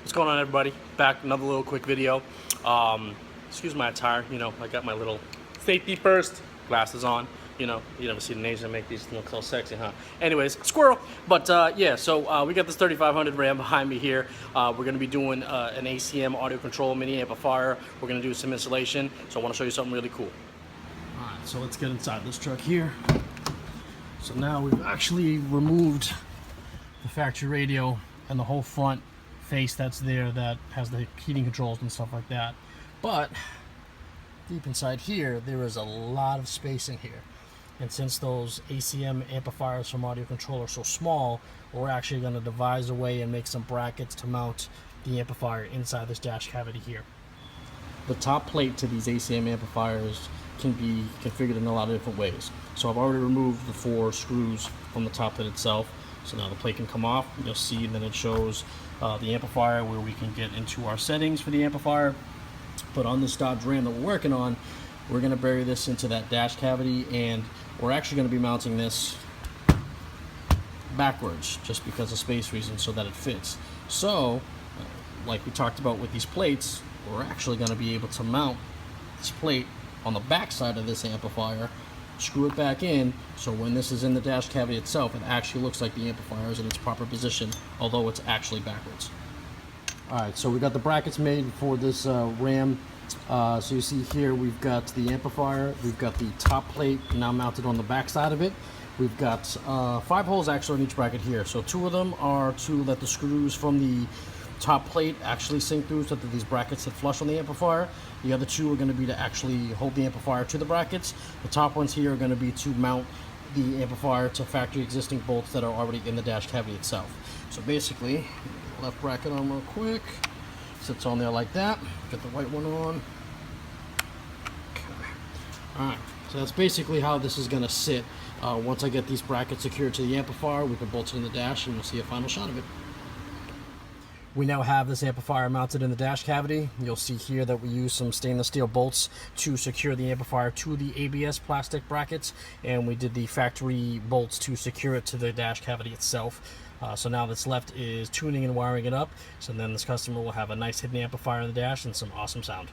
What's going on, everybody? Back, another little quick video. Excuse my attire, you know, I got my little safety first, glasses on, you know, you never see an Asian make these look so sexy, huh? Anyways, squirrel. But yeah, so we got this 3500 Ram behind me here. We're gonna be doing an ACM audio control mini amplifier. We're gonna do some installation, so I wanna show you something really cool. All right, so let's get inside this truck here. So now we've actually removed the factory radio and the whole front face that's there that has the heating controls and stuff like that. But deep inside here, there is a lot of space in here. And since those ACM amplifiers from audio control are so small, we're actually going to devise a way and make some brackets to mount the amplifier inside this dash cavity here. The top plate to these ACM amplifiers can be configured in a lot of different ways. So I've already removed the 4 screws from the top plate itself. So now the plate can come off. You'll see that it shows the amplifier where we can get into our settings for the amplifier. But on this Dodge Ram that we're working on, we're going to bury this into that dash cavity, and we're actually going to be mounting this backwards just because of space reasons so that it fits. So, like we talked about with these plates, we're actually going to be able to mount this plate on the back side of this amplifier, screw it back in, so when this is in the dash cavity itself, it actually looks like the amplifier is in its proper position, although it's actually backwards. Alright, so we got the brackets made for this Ram. So you see here we've got the amplifier, we've got the top plate now mounted on the back side of it. We've got 5 holes actually on each bracket here. So 2 of them are to let the screws from the top plate actually sink through so that these brackets sit flush on the amplifier. The other 2 are going to be to actually hold the amplifier to the brackets. The top ones here are going to be to mount the amplifier to factory existing bolts that are already in the dash cavity itself. So basically, left bracket on real quick, sits on there like that. Get the white one on. Okay. Alright, so that's basically how this is going to sit. Once I get these brackets secured to the amplifier, we can bolt it in the dash and we'll see a final shot of it. We now have this amplifier mounted in the dash cavity. You'll see here that we use some stainless steel bolts to secure the amplifier to the ABS plastic brackets, and we did the factory bolts to secure it to the dash cavity itself. So now that's left is tuning and wiring it up, so then this customer will have a nice hidden amplifier in the dash and some awesome sound.